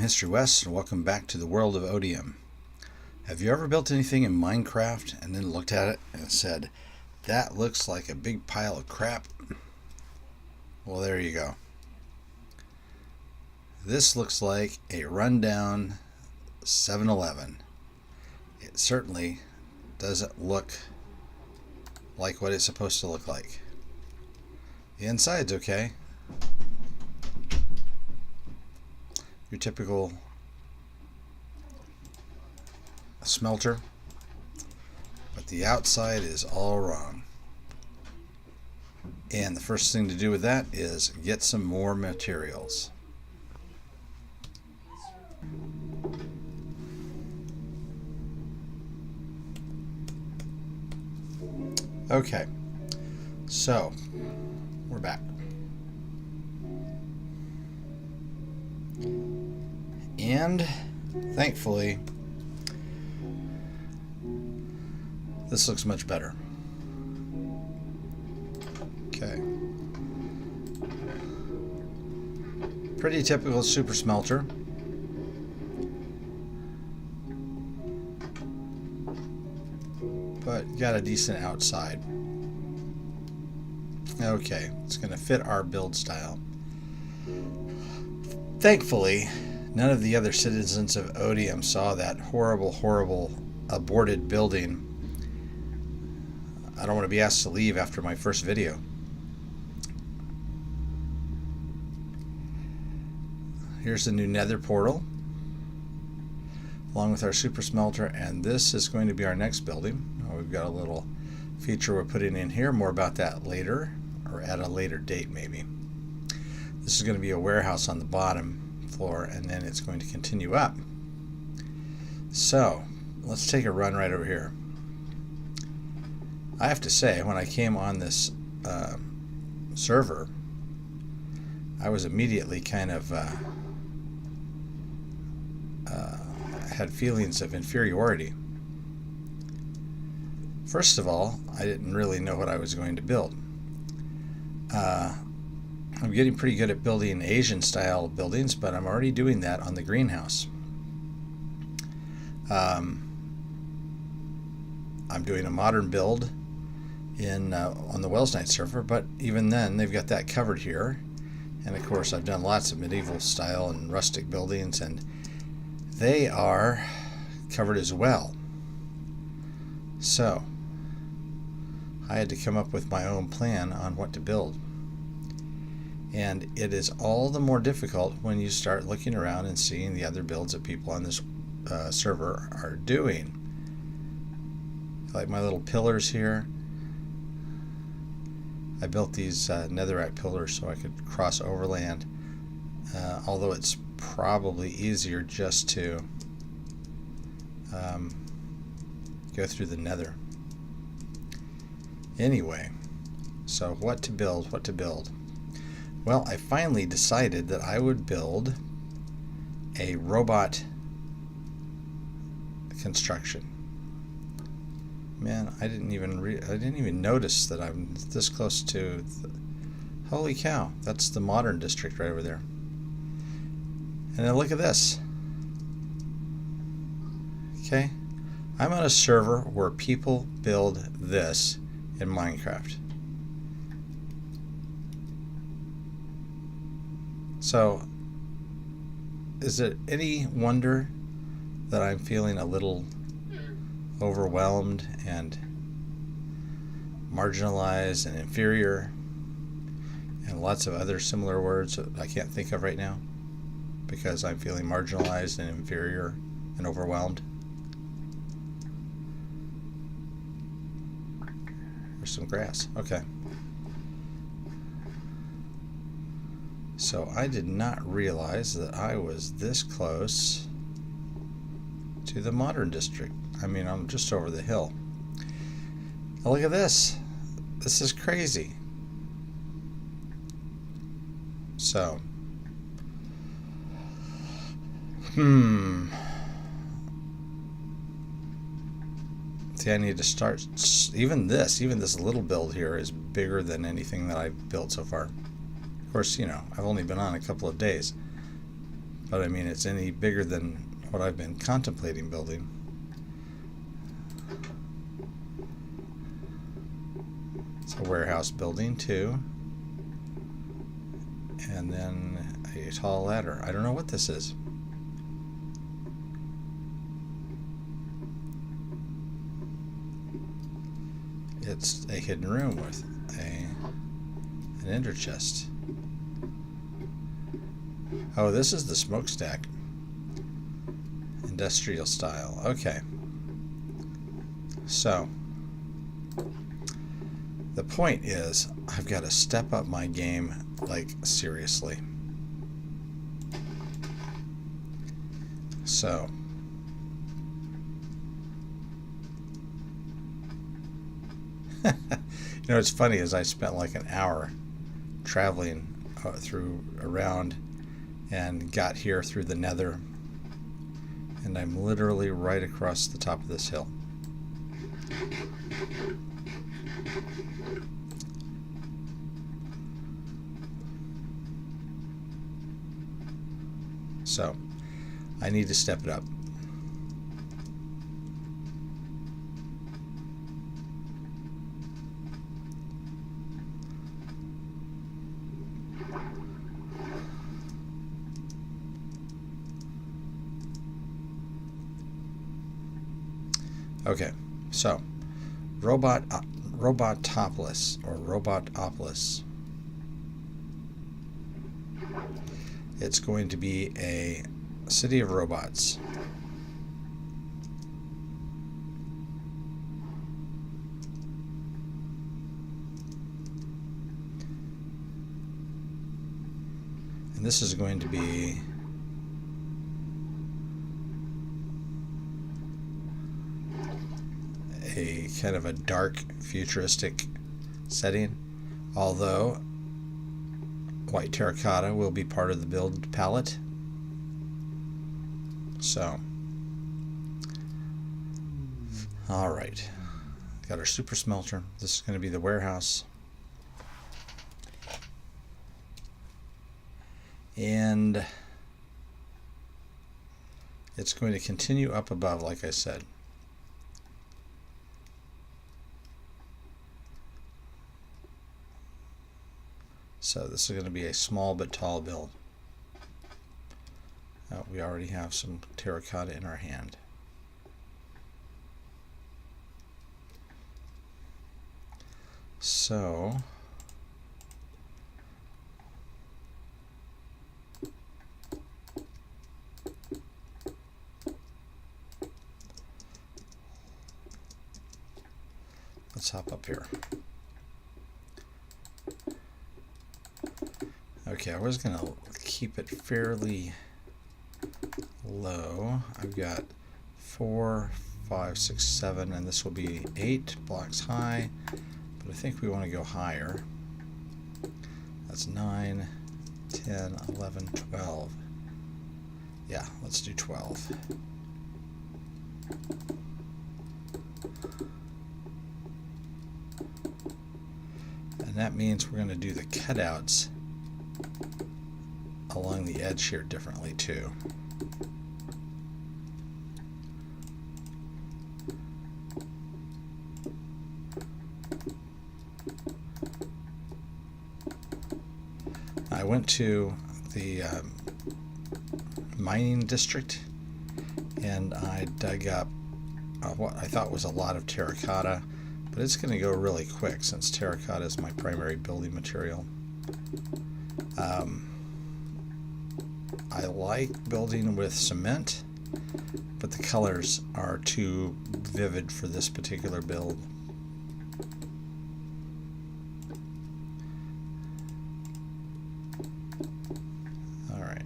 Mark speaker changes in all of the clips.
Speaker 1: HistoryWes, and welcome back to the World of Otium. Have you ever built anything in Minecraft and then looked at it and said, that looks like a big pile of crap? Well, there you go. This looks like a rundown 7-Eleven. It certainly doesn't look like what it's supposed to look like. The inside's okay. Your typical smelter, but the outside is all wrong. And the first thing to do with that is get some more materials. Okay, so we're back. And thankfully, this looks much better. Okay. Pretty typical super smelter. But got a decent outside. Okay, it's going to fit our build style. Thankfully, none of the other citizens of Otium saw that horrible aborted building. I don't want to be asked to leave after my first video. Here's the new nether portal, along with our super smelter, and this is going to be our next building. We've got a little feature we're putting in here. More about that later, or at a later date maybe. This is going to be a warehouse on the bottom floor, and then it's going to continue up. So let's take a run right over here. I have to say, when I came on this server, I was immediately kind of had feelings of inferiority. First of all, I didn't really know what I was going to build. I'm getting pretty good at building Asian style buildings, but I'm already doing that on the greenhouse. I'm doing a modern build in on the Wells Night server, but even then they've got that covered here. And of course I've done lots of medieval style and rustic buildings, and they are covered as well. So I had to come up with my own plan on what to build. And it is all the more difficult when you start looking around and seeing the other builds that people on this server are doing. Like my little pillars here. I built these netherite pillars so I could cross overland, although it's probably easier just to go through the nether. Anyway, so what to build? Well, I finally decided that I would build a robot construction. Man, I didn't even notice that I'm this close to holy cow, that's the modern district right over there. And then look at this. Okay, I'm on a server where people build this in Minecraft. So, is it any wonder that I'm feeling a little overwhelmed and marginalized and inferior, and lots of other similar words that I can't think of right now, because I'm feeling marginalized and inferior and overwhelmed? There's some grass. Okay. So I did not realize that I was this close to the modern district. I mean, I'm just over the hill. Now look at this. This is crazy. So, see, I need to start. Even this little build here is bigger than anything that I've built so far. Of course, you know, I've only been on a couple of days, but I mean it's any bigger than what I've been contemplating building. It's a warehouse building too, and then a tall ladder. I don't know what this is. It's a hidden room with an ender chest. Oh, this is the smokestack. Industrial style. Okay. So, the point is, I've got to step up my game, like, seriously. So, you know, what's funny is I spent like an hour traveling around and got here through the nether, and I'm literally right across the top of this hill. So I need to step it up. Okay, so Robotopolis or Robotopolis. It's going to be a city of robots. And this is going to be a kind of a dark futuristic setting, although white terracotta will be part of the build palette. So, all right, got our super smelter. This is going to be the warehouse, and it's going to continue up above, like I said. So this is going to be a small but tall build. We already have some terracotta in our hand. So let's hop up here. Okay, I was going to keep it fairly low. I've got 4, 5, 6, 7, and this will be 8 blocks high, but I think we want to go higher. That's 9, 10, 11, 12. Yeah, let's do 12. And that means we're going to do the cutouts along the edge here differently too. I went to the mining district and I dug up what I thought was a lot of terracotta, but it's going to go really quick since terracotta is my primary building material. I like building with cement, but the colors are too vivid for this particular build. Alright,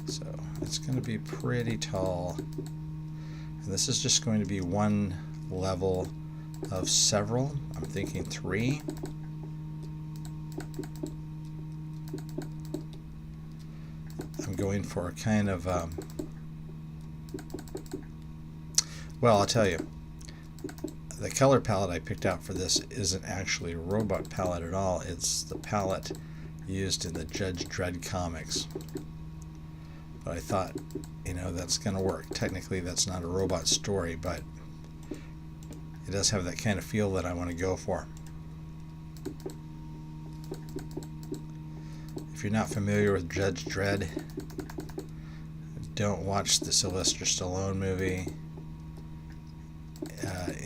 Speaker 1: so it's going to be pretty tall, and this is just going to be one level of several. I'm thinking 3. I'm going for a kind of well, I'll tell you, the color palette I picked out for this isn't actually a robot palette at all. It's the palette used in the Judge Dredd comics. But I thought, that's going to work. Technically, that's not a robot story, but it does have that kind of feel that I want to go for. If you're not familiar with Judge Dredd, don't watch the Sylvester Stallone movie.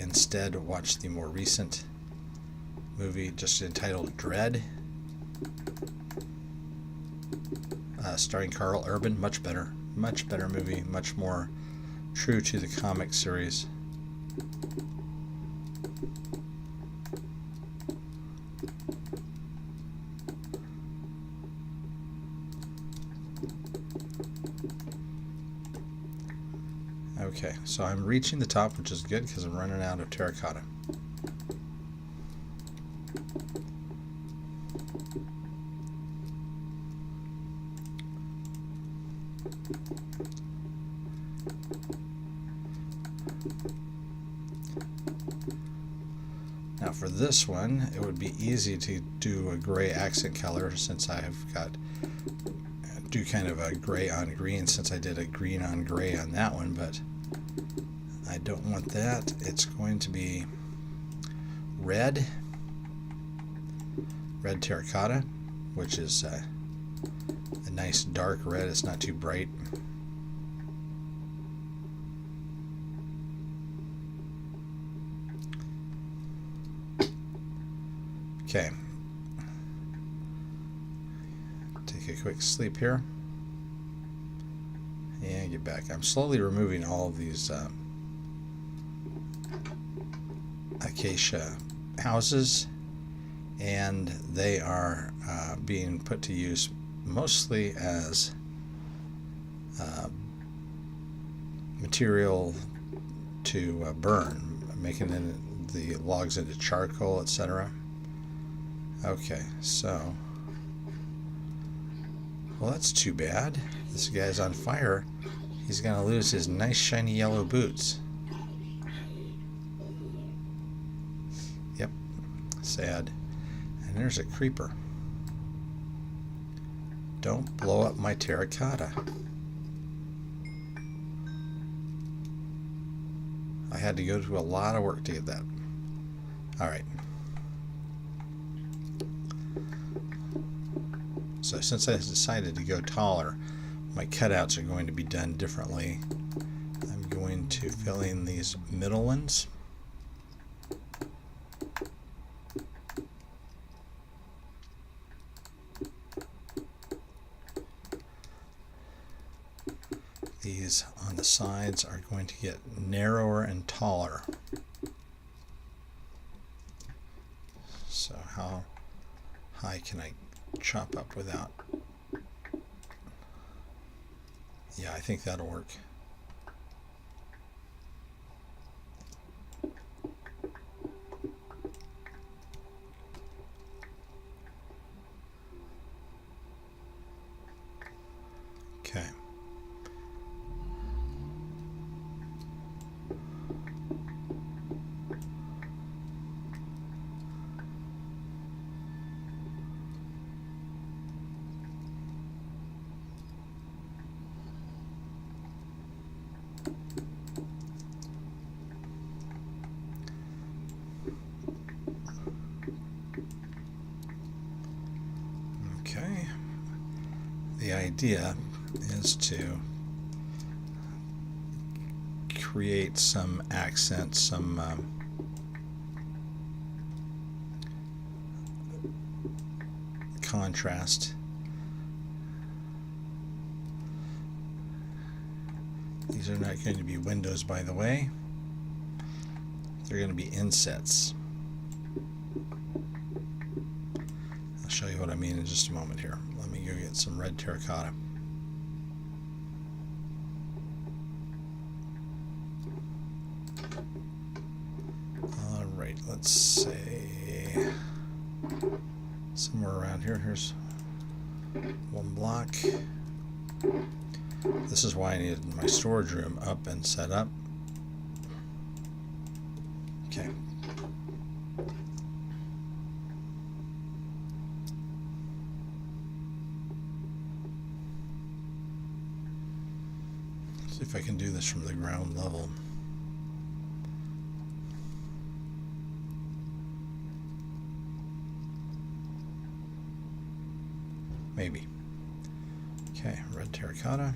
Speaker 1: Instead, watch the more recent movie just entitled Dredd, starring Carl Urban. Much better movie, much more true to the comic series. Okay, so I'm reaching the top, which is good because I'm running out of terracotta. Now for this one, it would be easy to do a gray accent color since I've do kind of a gray on green since I did a green on gray on that one, but I don't want that. It's going to be red terracotta, which is a nice dark red. It's not too bright. Okay. Take a quick sleep here. And get back. I'm slowly removing all of these acacia houses, and they are being put to use mostly as material to burn, making the logs into charcoal, etc. Okay, so, well, that's too bad. This guy's on fire. He's going to lose his nice shiny yellow boots. Yep, sad. And there's a creeper. Don't blow up my terracotta. I had to go to a lot of work to get that. Alright. So since I decided to go taller, my cutouts are going to be done differently. I'm going to fill in these middle ones. These on the sides are going to get narrower and taller. So how high can I chop up without? Yeah, I think that'll work. Okay. Okay. The idea is to create some accents, some contrast. These are not going to be windows, by the way. They're going to be insets. I'll show you what I mean in just a moment here. Let me go get some red terracotta. Alright, let's say somewhere around here. Here's one block. This is why I needed my storage room up and set up. Okay. from the ground level. Maybe. Okay, red terracotta.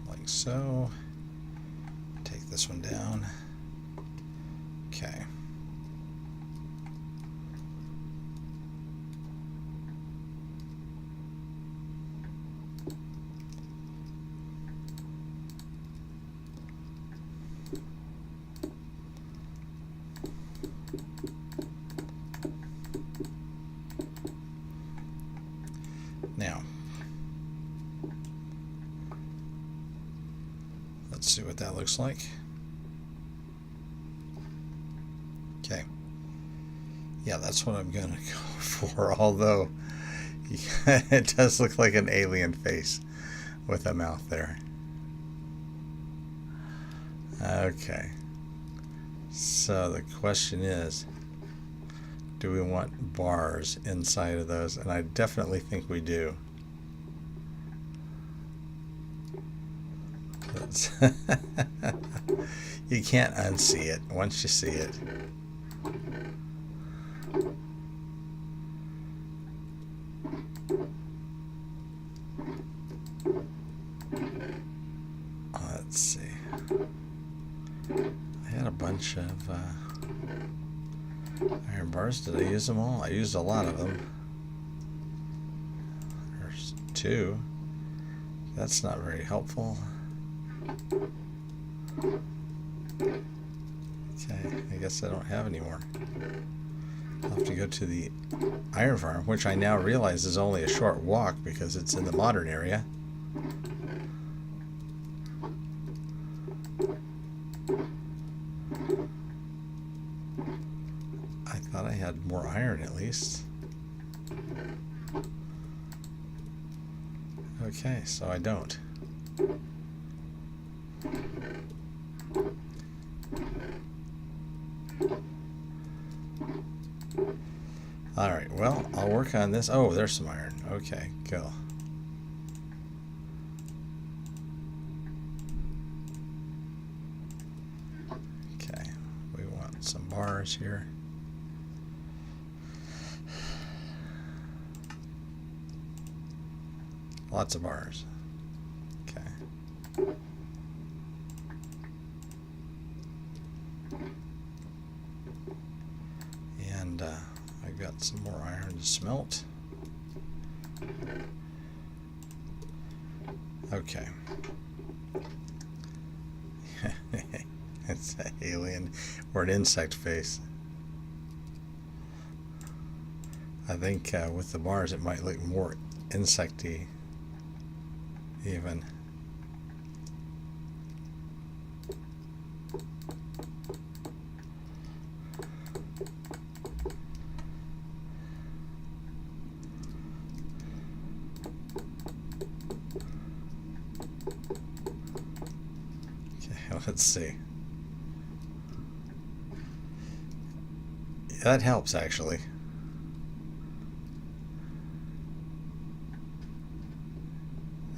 Speaker 1: Like so. Take this one down. Okay. Now, let's see what that looks like. Okay. Yeah, that's what I'm going to go for, although it does look like an alien face with a mouth there. Okay. So the question is, do we want bars inside of those? And I definitely think we do. You can't unsee it once you see it. Let's see. I had a bunch of iron bars. Did I use them all? I used a lot of them. There's 2. That's not very helpful. Okay, I guess I don't have any more. I'll have to go to the iron farm, which I now realize is only a short walk because it's in the modern area. I thought I had more iron at least. Okay, so I don't. Alright, well, I'll work on this. Oh, there's some iron. Okay, go. Okay, we want some bars here. Lots of bars. Okay. And I've got some more iron to smelt. Okay. It's an alien or an insect face. I think with the bars it might look more insecty even. Okay, let's see. That helps actually.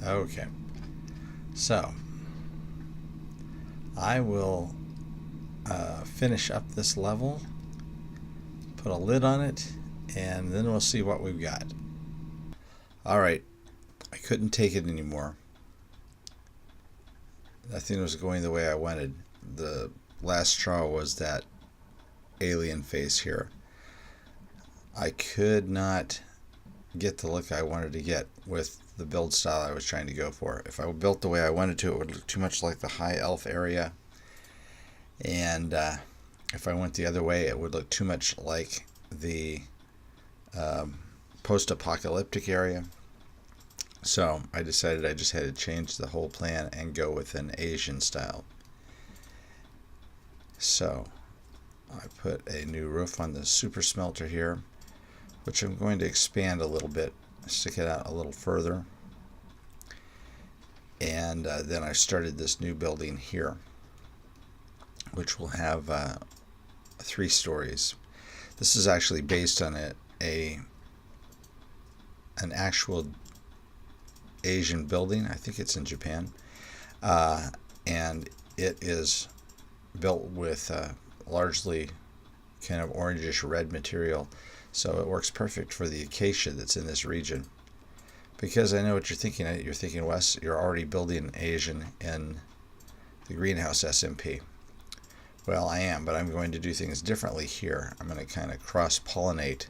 Speaker 1: Okay, so I will finish up this level, put a lid on it, and then we'll see what we've got. Alright, I couldn't take it anymore. Nothing was going the way I wanted. The last straw was that alien face here. I could not get the look I wanted to get with the build style I was trying to go for. If I built the way I wanted to, it would look too much like the high elf area, and if I went the other way, it would look too much like the post-apocalyptic area. So I decided I just had to change the whole plan and go with an Asian style. So I put a new roof on the super smelter here, which I'm going to expand a little bit, stick it out a little further. And then I started this new building here, which will have 3 stories. This is actually based on an actual Asian building. I think it's in Japan, and it is built with largely kind of orangish red material, so it works perfect for the acacia that's in this region. Because I know what you're thinking. You're thinking, Wes, you're already building Asian in the greenhouse SMP. Well, I am, but I'm going to do things differently here. I'm going to kind of cross-pollinate,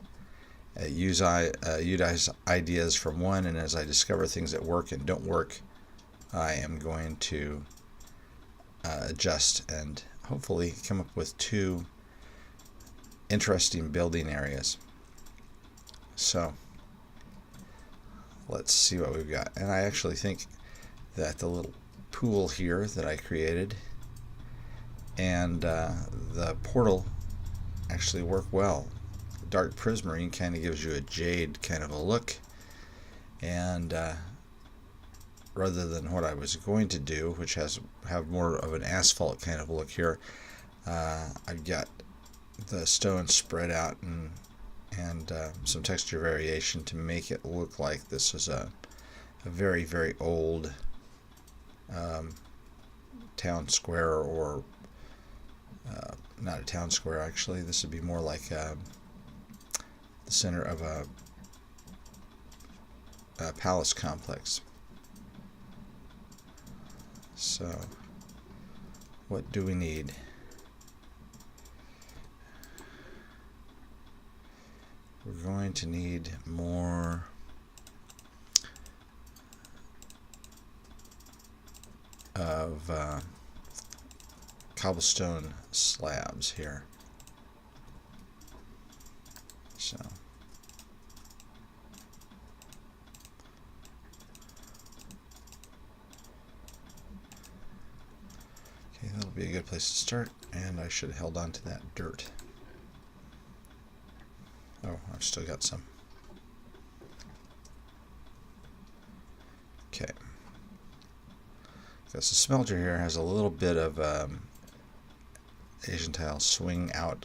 Speaker 1: use ideas from one, and as I discover things that work and don't work, I am going to adjust and hopefully come up with 2 interesting building areas. So let's see what we've got. And I actually think that the little pool here that I created and the portal actually work well. Dark prismarine kind of gives you a jade kind of a look, and rather than what I was going to do, which have more of an asphalt kind of look here, I've got the stone spread out and some texture variation to make it look like this is a very, very old town square, or not a town square actually. This would be more like the center of a palace complex. So what do we need? We're going to need more of cobblestone slabs here. So okay, that'll be a good place to start, and I should have held on to that dirt. Oh, I've still got some. Okay. Because the smelter here has a little bit of Asian tile swing out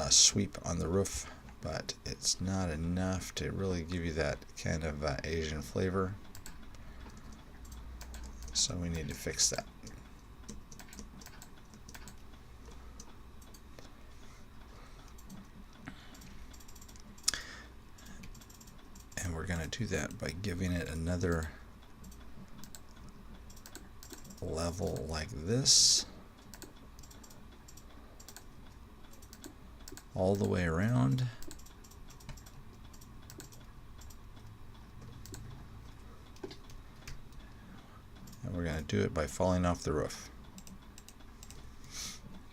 Speaker 1: sweep on the roof, but it's not enough to really give you that kind of Asian flavor. So we need to fix that. And we're going to do that by giving it another level like this, all the way around. And we're going to do it by falling off the roof,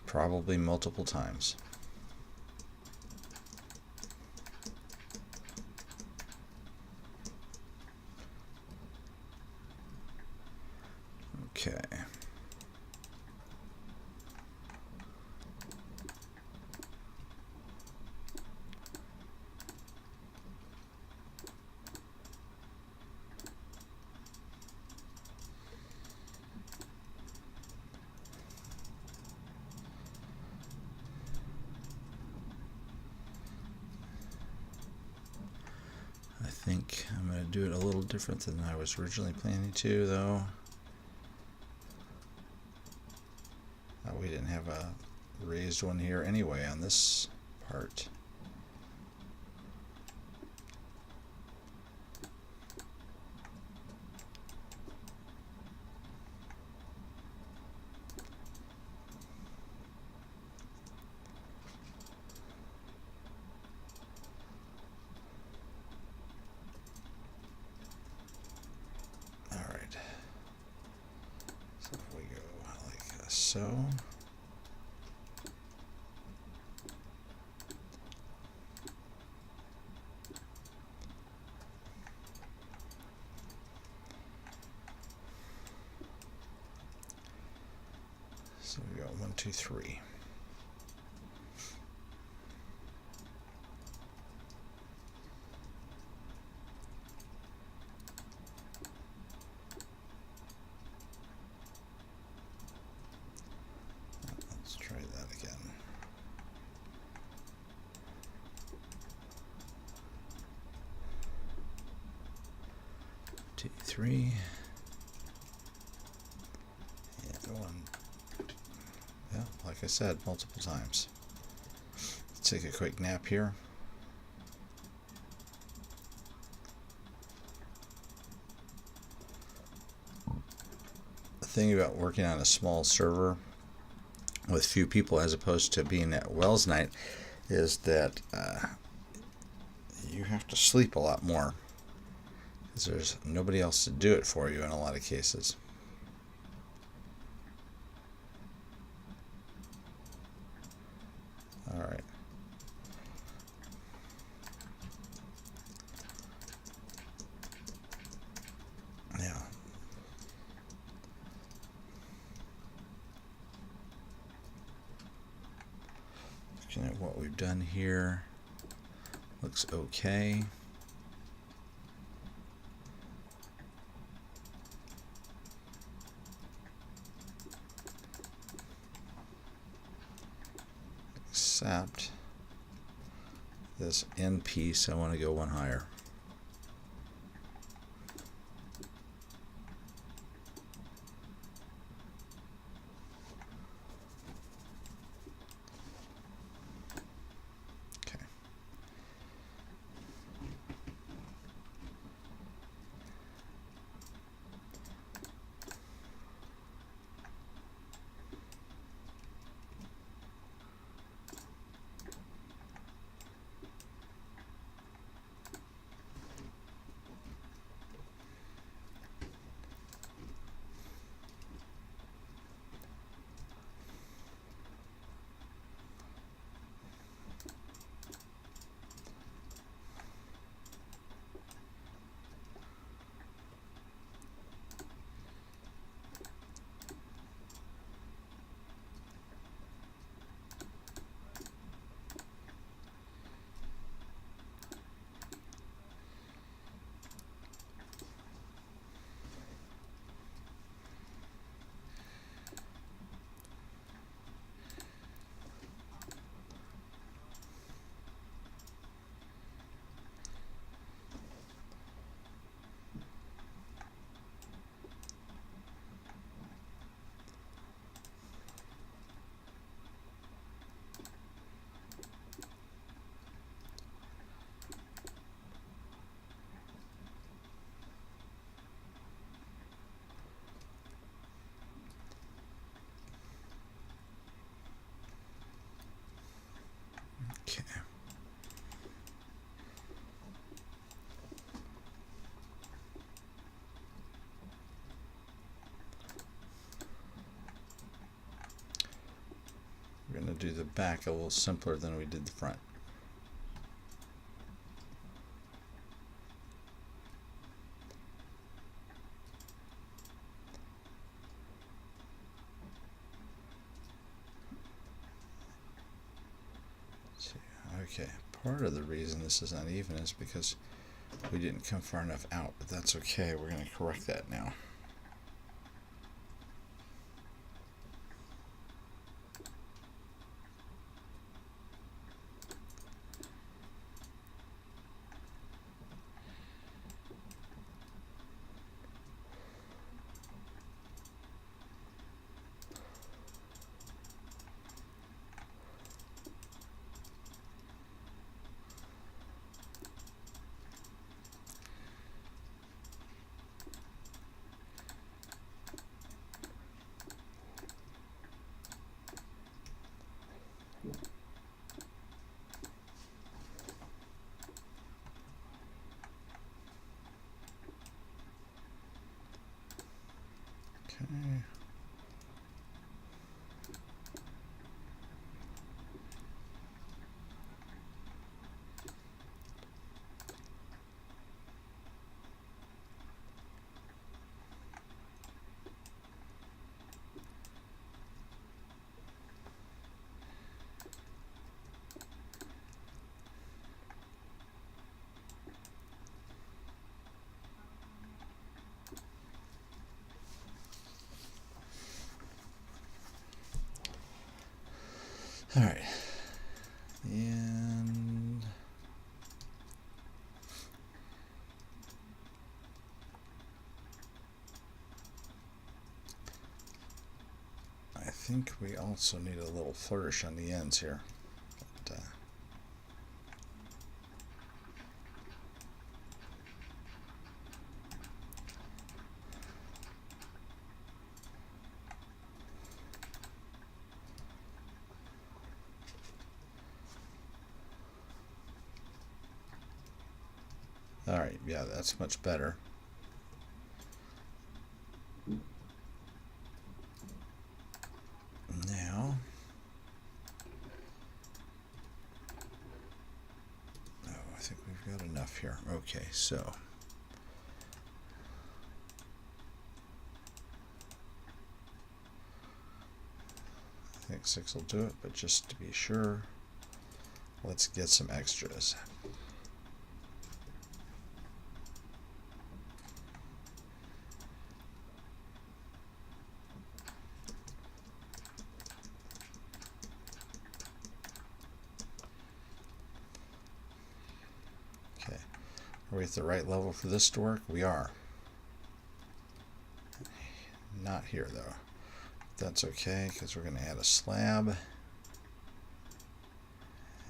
Speaker 1: probably multiple times. Okay. I think I'm going to do it a little different than I was originally planning to, though. We didn't have a raised one here anyway on this part. All right. So if we go like so. So we go 1, 2, 3. 2, 3. And 1. Yeah, like I said, multiple times. Let's take a quick nap here. The thing about working on a small server with few people as opposed to being at Wells night is that you have to sleep a lot more because there's nobody else to do it for you in a lot of cases. All right. Yeah. Looking at what we've done here, looks okay. Except this end piece, I want to go one higher. Okay. Okay. We're going to do the back a little simpler than we did the front. Okay, part of the reason this is uneven is because we didn't come far enough out, but that's okay. We're going to correct that now. Okay. All right, and think we also need a little flourish on the ends here. But, all right, yeah, that's much better. Now, oh, I think we've got enough here. Okay, so I think 6 will do it, but just to be sure, let's get some extras. Okay, are we at the right level for this to work? We are. Not here though. That's okay, because we're going to add a slab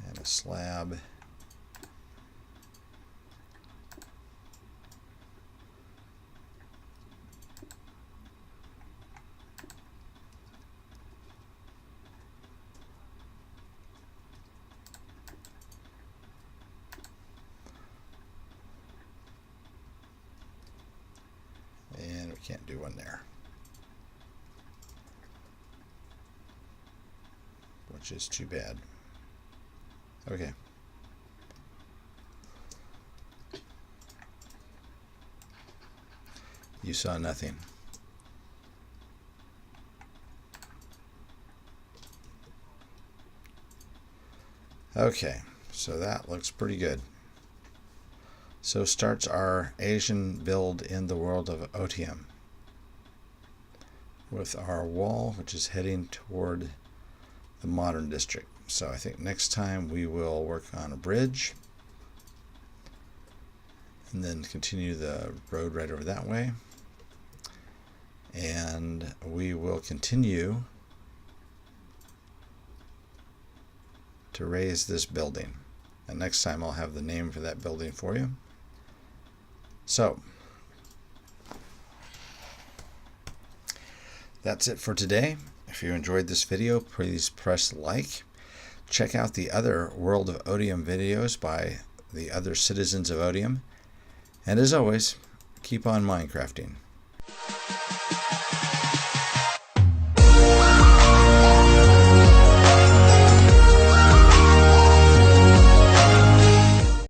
Speaker 1: and a slab. And we can't do one there, which is too bad. Okay. You saw nothing. Okay, so that looks pretty good. So starts our Asian build in the World of Otium, with our wall, which is heading toward the modern district. So I think next time we will work on a bridge and then continue the road right over that way, and we will continue to raise this building, and next time I'll have the name for that building for you. So that's it for today. If you enjoyed this video, please press like. Check out the other World of Otium videos by the other citizens of Otium. And as always, keep on Minecrafting.